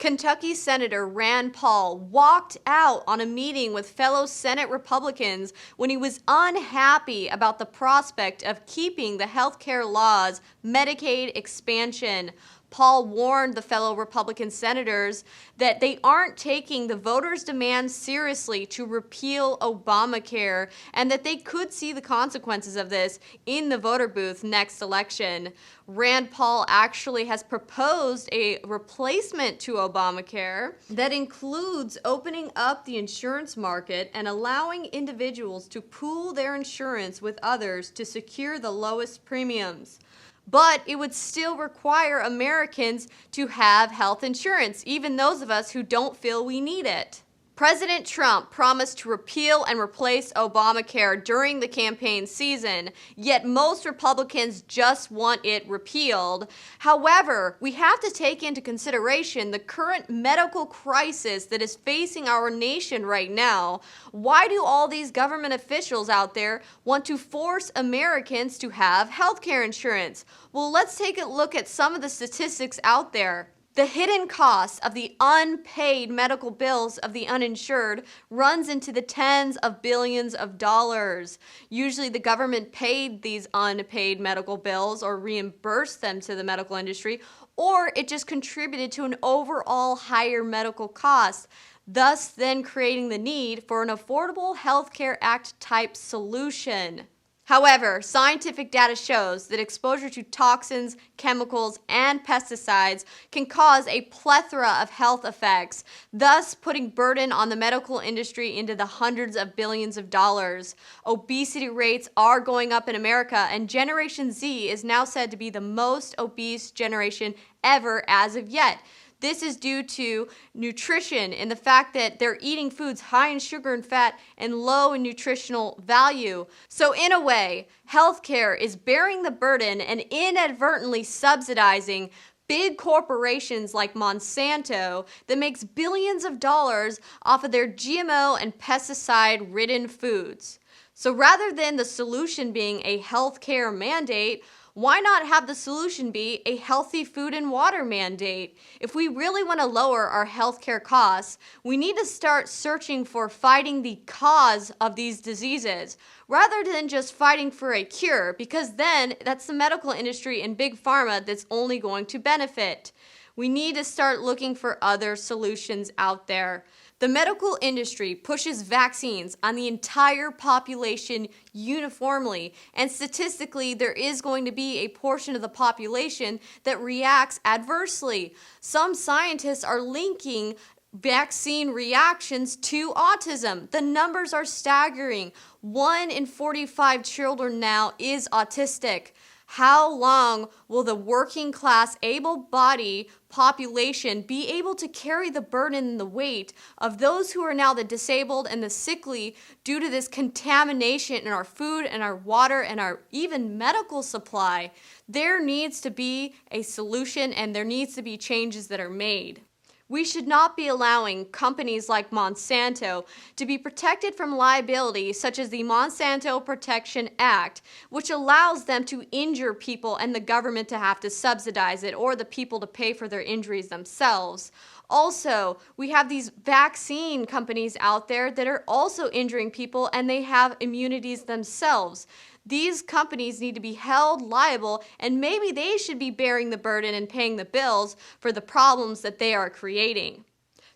Kentucky Senator Rand Paul walked out on a meeting with fellow Senate Republicans when he was unhappy about the prospect of keeping the healthcare laws Medicaid expansion. Paul warned the fellow Republican senators that they aren't taking the voters' demands seriously to repeal Obamacare and that they could see the consequences of this in the voter booth next election. Rand Paul actually has proposed a replacement to Obamacare that includes opening up the insurance market and allowing individuals to pool their insurance with others to secure the lowest premiums. But it would still require Americans to have health insurance, even those of us who don't feel we need it. President Trump promised to repeal and replace Obamacare during the campaign season, yet most Republicans just want it repealed. However, we have to take into consideration the current medical crisis that is facing our nation right now. Why do all these government officials out there want to force Americans to have healthcare insurance? Well, let's take a look at some of the statistics out there. The hidden cost of the unpaid medical bills of the uninsured runs into the tens of billions of dollars. Usually the government paid these unpaid medical bills or reimbursed them to the medical industry, or it just contributed to an overall higher medical cost, thus then creating the need for an Affordable Health Care Act type solution. However, scientific data shows that exposure to toxins, chemicals, and pesticides can cause a plethora of health effects, thus putting burden on the medical industry into the hundreds of billions of dollars. Obesity rates are going up in America, and Generation Z is now said to be the most obese generation ever as of yet. This is due to nutrition and the fact that they're eating foods high in sugar and fat and low in nutritional value. So in a way, healthcare is bearing the burden and inadvertently subsidizing big corporations like Monsanto that makes billions of dollars off of their GMO and pesticide-ridden foods. So rather than the solution being a healthcare mandate, why not have the solution be a healthy food and water mandate? If we really want to lower our healthcare costs, we need to start searching for fighting the cause of these diseases rather than just fighting for a cure, because then that's the medical industry and big pharma that's only going to benefit. We need to start looking for other solutions out there. The medical industry pushes vaccines on the entire population uniformly, and statistically, there is going to be a portion of the population that reacts adversely. Some scientists are linking vaccine reactions to autism. The numbers are staggering. 1 in 45 children now is autistic. How long will the working class, able-bodied population be able to carry the burden and the weight of those who are now the disabled and the sickly due to this contamination in our food and our water and our even medical supply? There needs to be a solution, and there needs to be changes that are made. We should not be allowing companies like Monsanto to be protected from liability, such as the Monsanto Protection Act, which allows them to injure people and the government to have to subsidize it, or the people to pay for their injuries themselves. Also, we have these vaccine companies out there that are also injuring people, and they have immunities themselves. These companies need to be held liable, and maybe they should be bearing the burden and paying the bills for the problems that they are creating.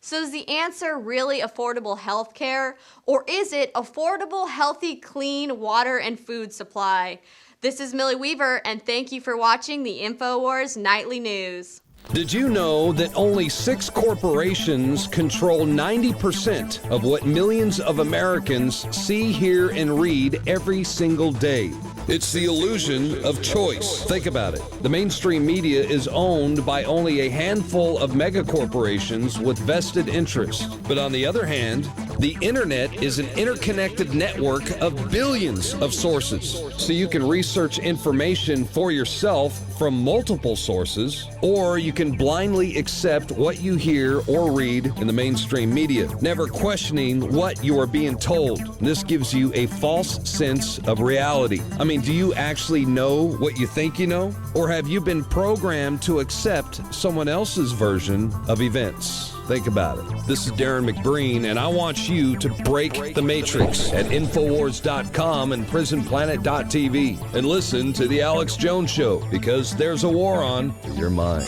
So is the answer really affordable health care, or is it affordable, healthy, clean water and food supply? This is Millie Weaver, and thank you for watching the Infowars Nightly News. Did you know that only 6 corporations control 90% of what millions of Americans see, hear, and read every single day? It's the illusion of choice. Think about it. The mainstream media is owned by only a handful of megacorporations with vested interests. But on the other hand, The internet is an interconnected network of billions of sources. So you can research information for yourself from multiple sources, or you can blindly accept what you hear or read in the mainstream media, never questioning what you are being told. This gives you a false sense of reality. I mean, do you actually know what you think you know? Or have you been programmed to accept someone else's version of events? Think about it. This is Darren McBreen, and I want you to break the matrix at Infowars.com and PrisonPlanet.tv and listen to The Alex Jones Show, because there's a war on your mind.